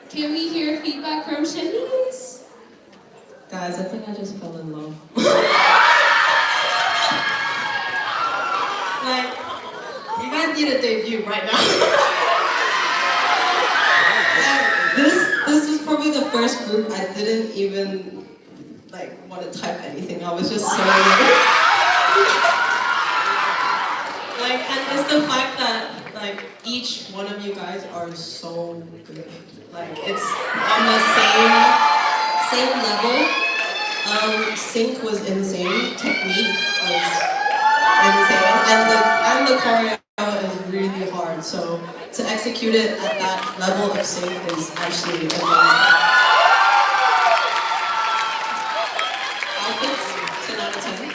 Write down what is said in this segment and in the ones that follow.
Can we hear feedback from Shanice? Guys, I think I just fell in love. Like, you guys need a debut right now. This was probably the first group I didn't even want to type anything. I was just so and it's the fact that each one of you guys are so good. It's on the same level. Sync was insane. Technique was insane, and the choreo is really hard. So to execute it at that level of sync is actually amazing. Outfits 10 out of 10.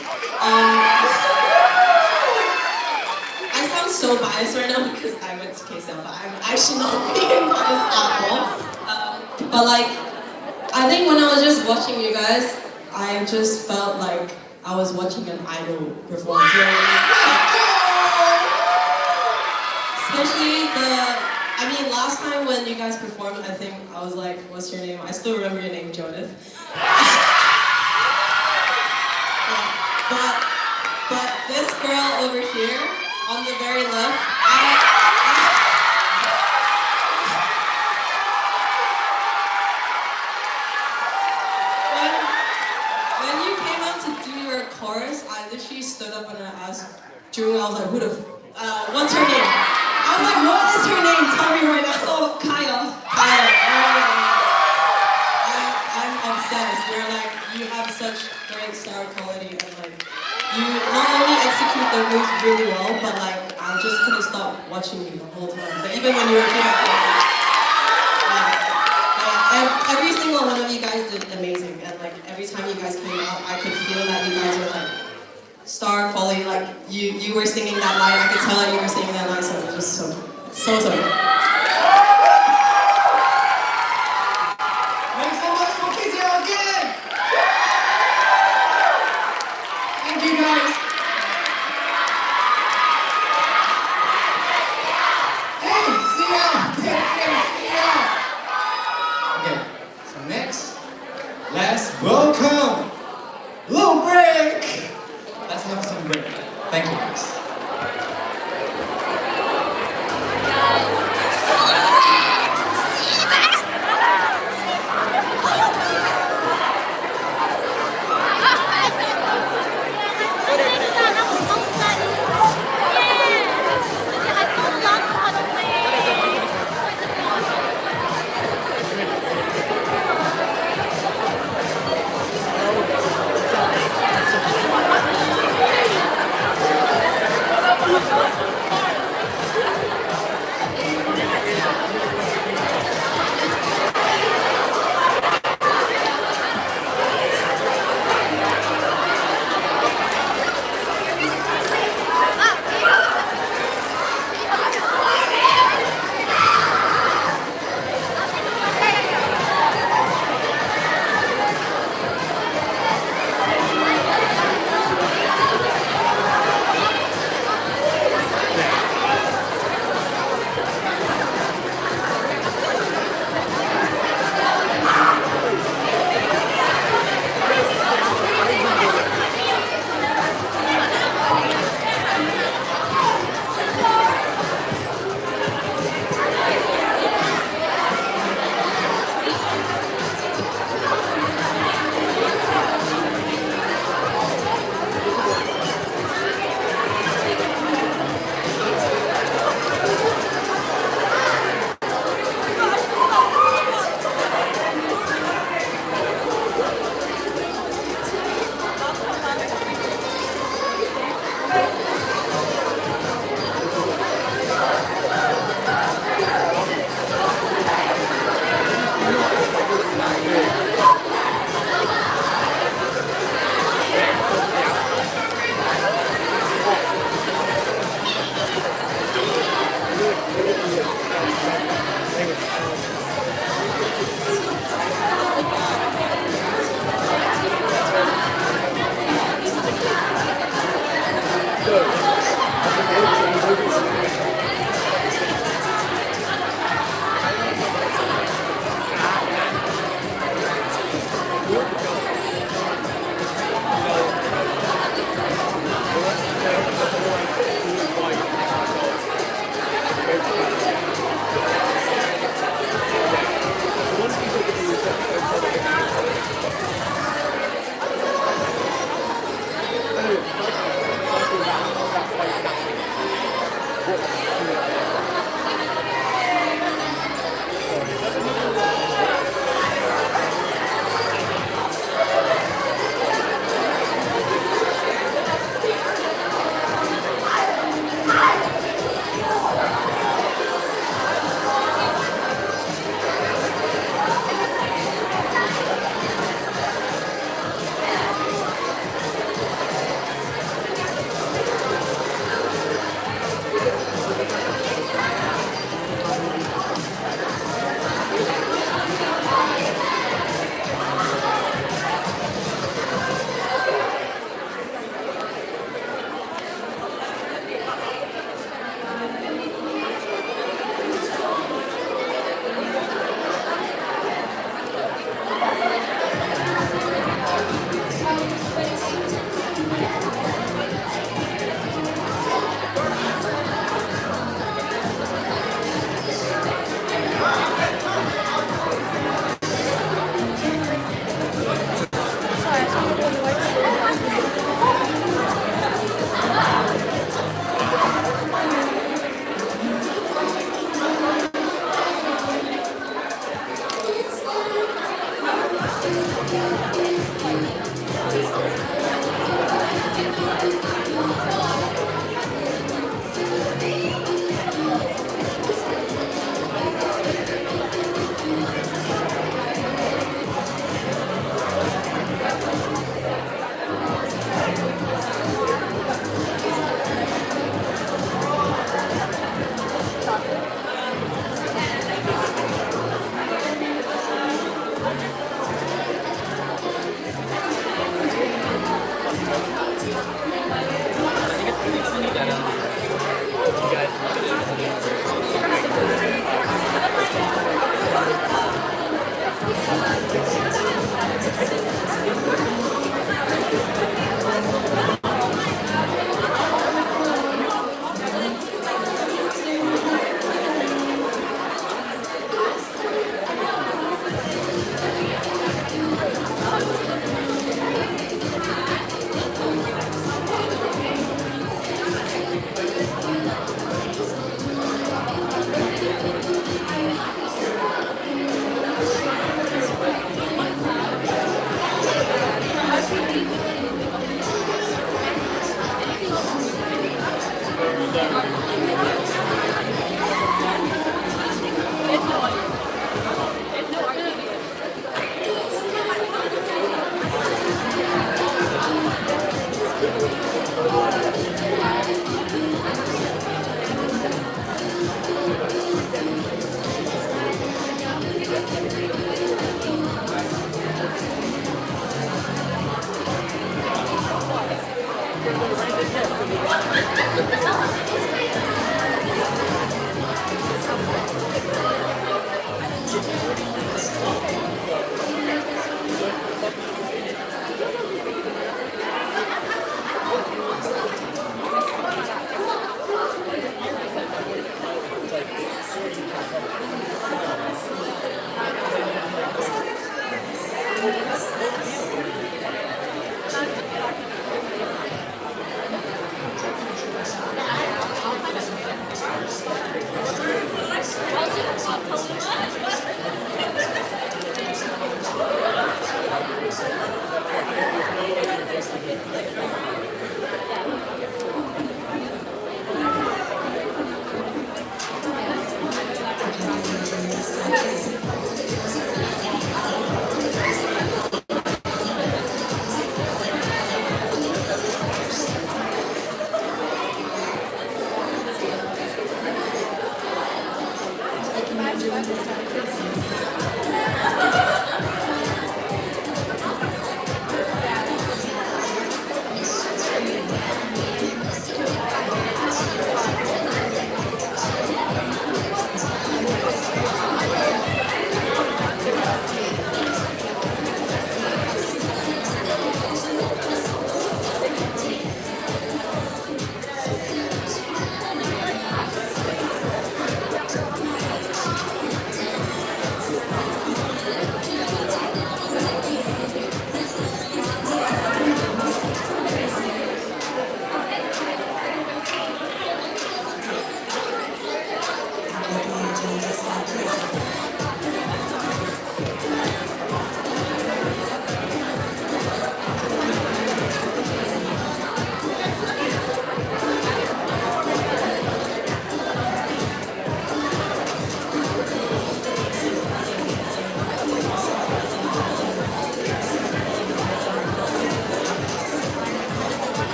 I sound so biased right now because I went to KCL, but I'm actually not being biased at all. But I think when I was just watching you guys, I just felt like I was watching an idol perform. Especially last time when you guys performed, I think I was like, what's your name? I still remember your name, Jonathan. But this girl over here, on the very left, when you came up to do your chorus, I literally stood up and I asked June, I was like, what's her name? I was like, what is her name? Tell me right now. Oh, Kaya. I'm obsessed. You have such great star quality and you not only execute the moves really well, but I just couldn't stop watching you the whole time. Even when you were here, every single one of you guys did amazing. And every time you guys came out, I could feel that you guys were star quality. Like you were singing that line. I could tell that you were singing that line. So it was just so. Make some noise for KCL again! Thank you guys! Hey, see ya! See ya! Okay, so next, let's welcome little break! Let's have some break. Thank you guys.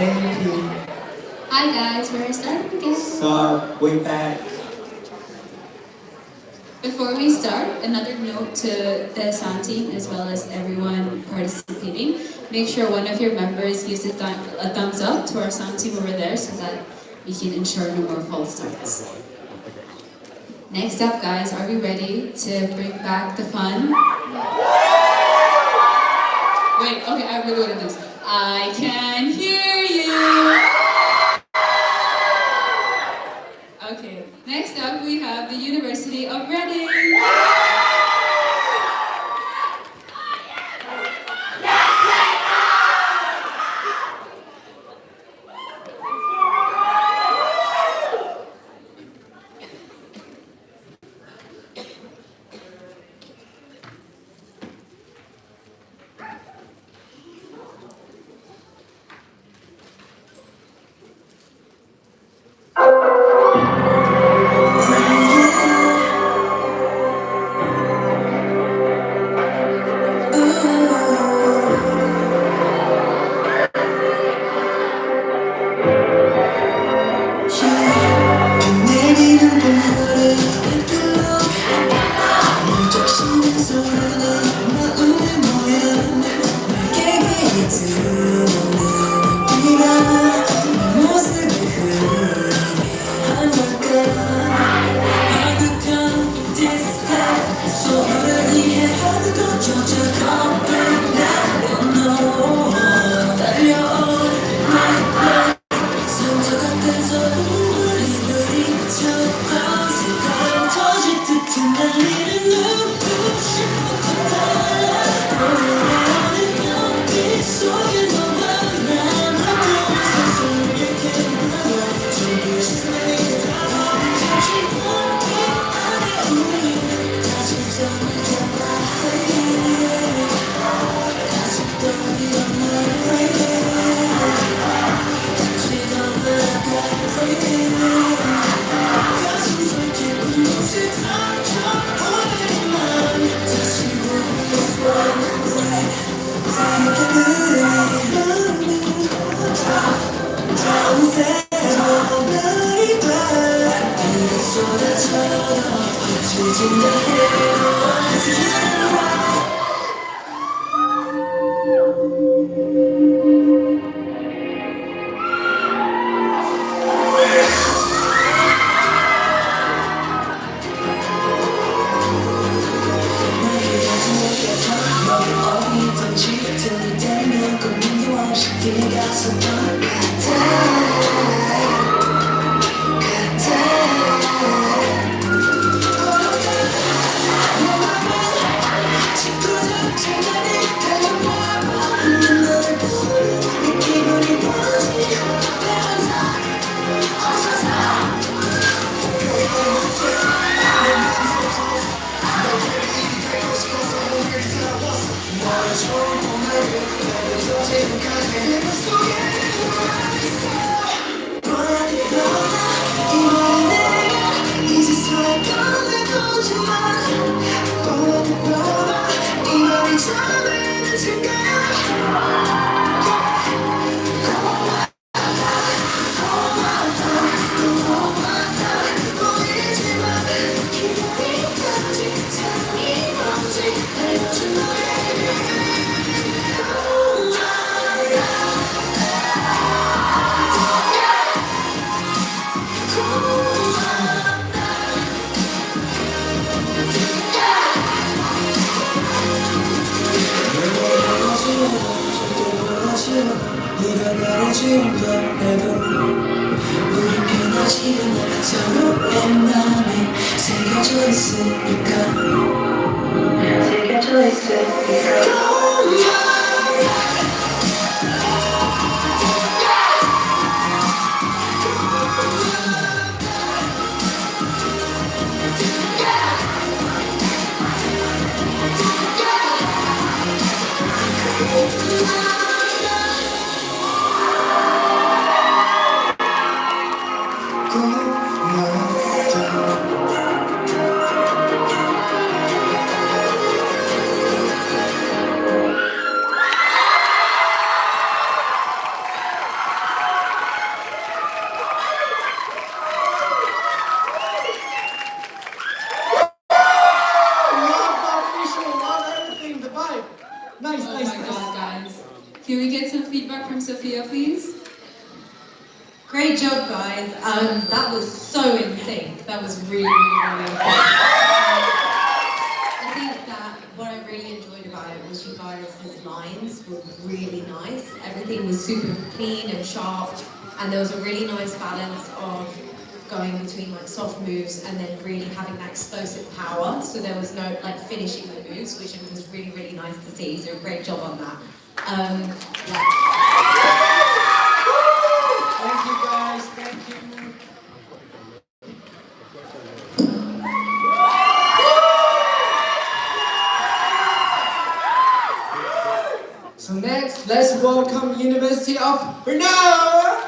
Thank you. Hi guys, we're starting again. So, we're back. Before we start, another note to the sound team as well as everyone participating. Make sure one of your members gives a thumbs up to our sound team over there so that we can ensure no more false starts. Next up guys, are we ready to bring back the fun? Wait, okay, I really want to do this. I can hear you! Okay, next up we have the University of Reading. Can we get some feedback from Sophia, please? Great job, guys. That was so in sync. That was really, really fun. I think that what I really enjoyed about it was you guys' lines were really nice. Everything was super clean and sharp, and there was a really nice balance of going between like soft moves and then really having that explosive power. So there was no like finishing the moves, which was really, really nice to see. So great job on that. Yeah. Thank you guys, thank you. So next, let's welcome University of Brunei.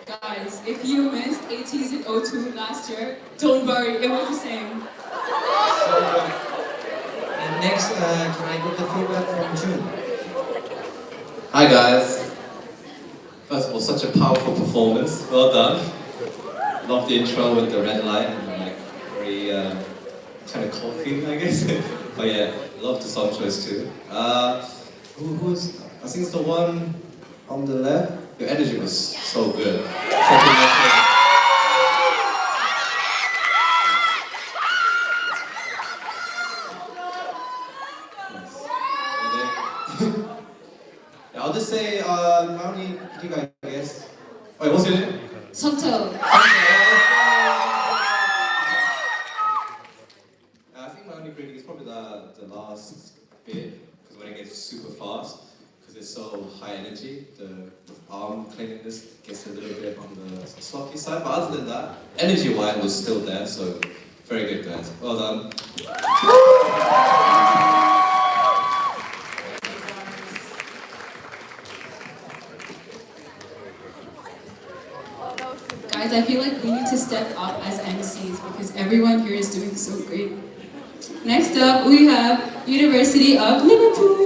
Guys, if you missed ATs in O2 last year, don't worry, it was the same. So, and next, can I get the feedback from June? Hi guys. First of all, such a powerful performance. Well done. Love the intro with the red light and like very kind of cold feeling, I guess. But yeah, love the song choice too. Who's? I think it's the one on the left. Your energy was so good. Yeah, I'll just say, how many did you guys guess? Wait, what's your name? Sonto. I think my only critic is probably the last bit, because when it gets super fast, because it's so high energy, the arm cleanliness gets a little bit on the sloppy side, but other than that, energy-wise was still there, so very good guys. Well done. Guys, I feel like we need to step up as MCs because everyone here is doing so great. Next up, we have University of Liverpool.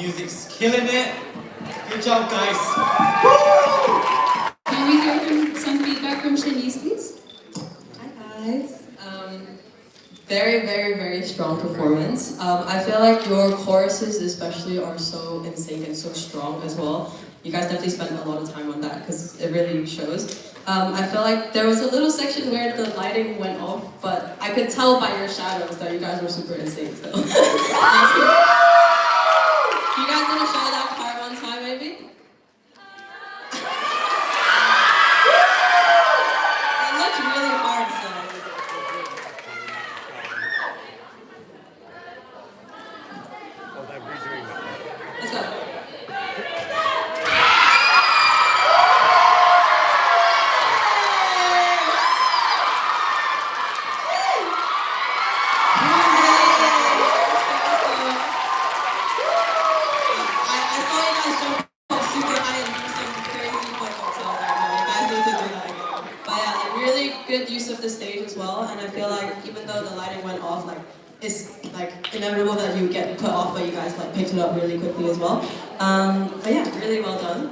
music's killing it. Good job, guys. Can we hear some feedback from Shanice, please? Hi guys. Very, very, very strong performance. I feel like your choruses especially are so in sync and so strong as well. You guys definitely spent a lot of time on that because it really shows. I feel like there was a little section where the lighting went off, but I could tell by your shadows that you guys were super in sync still. You guys want to show that part one time maybe? It looked really hard, so. Let's go. I saw you guys jump up super high and do some crazy flip-ups, so I was like, no, you guys need to do that again. But yeah, like really good use of the stage as well, and I feel like even though the lighting went off, like it's like inevitable that you get put off, but you guys like picked it up really quickly as well. But yeah, really well done.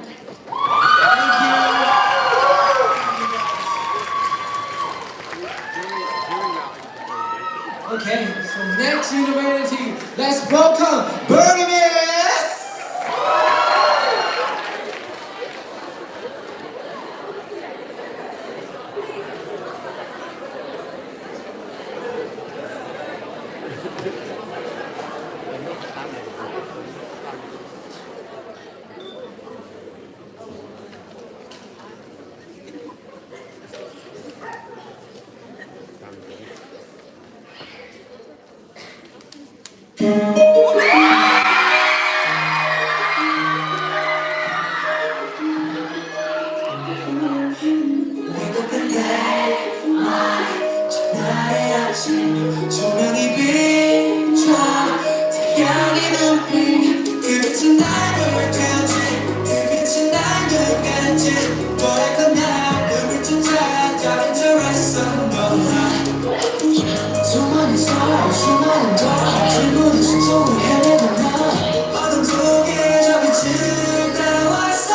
Okay, so next university, let's welcome Bernice! 조명이 비춰 태양의 눈빛 그 빛은 날 물들지 그 빛은 날 누가지 뭐랄까 날 눈을 좀 찾아낸 줄 알았어 너나 수많은 썰 수많은 더 질문은 숨통을 헤매던 나 어둠 속에 저 빛을 따라왔어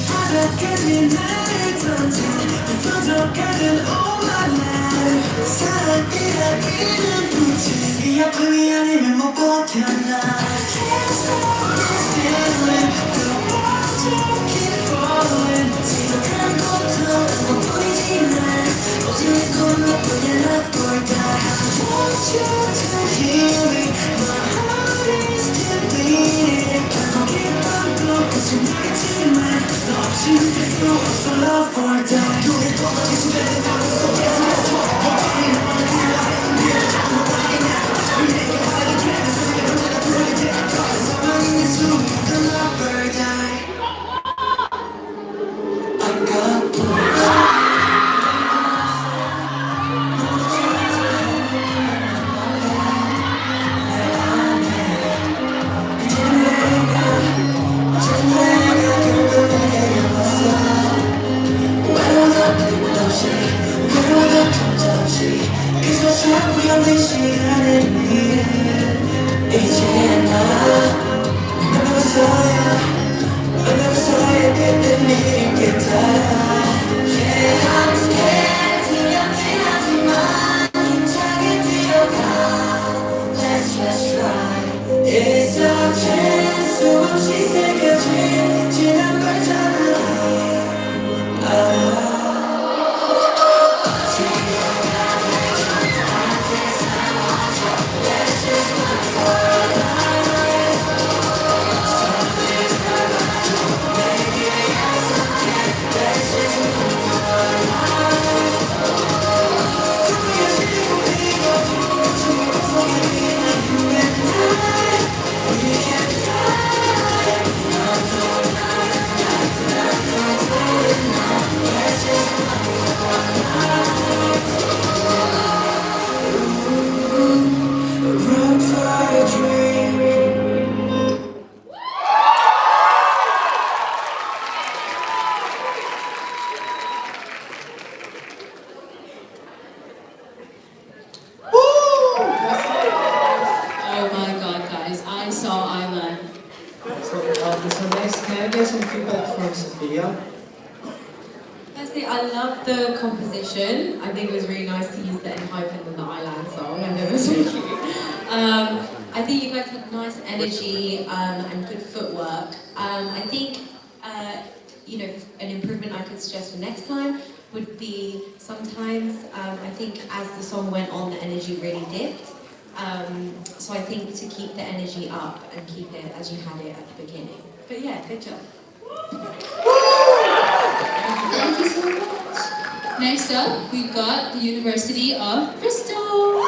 바닥까지 나를 던져 부서져가는 all my life 사랑이란 이름 붙인 이 아픔이 아니면 못 버텨나 Can't stop this feeling 끝없이 keep falling 지독한 고통은 너뿐이지만 오직 건 너뿐이야 love or die I want you to heal me my heart is still bleeding 결국 이 밤도 끝이 나겠지만 너 없이 느낄 수 없어 love or die 눈에 떠다니 수많은 밤 속에서 너만이 나만을 필요해 자꾸 너만에게 나 어차피 내게 하게 되는 소리가 언제나 부르게 돼 가만히 내 숨은 love or die I got blues 그저 자꾸 없는 시간을 위해 이제 나 만나서야 끝내 믿을게 따라 Yeah I'm scared 두렵긴 하지만 힘차게 뛰어가 Let's just try It's a chance 수없이 새겨진 지난 발자국이 Run for your dream Oh my god, guys, I saw Island. So next, can I get some feedback from Sophia? Firstly, I love the composition. I think it was really nice to use the Enhypen and the Island song. I think it was really cute. I think you guys have nice energy and good footwork. I think an improvement I could suggest for next time would be sometimes I think as the song went on, the energy really dipped. So I think to keep the energy up and keep it as you had it at the beginning. But yeah, good job. Thank you so much. Next up, we've got the University of Bristol.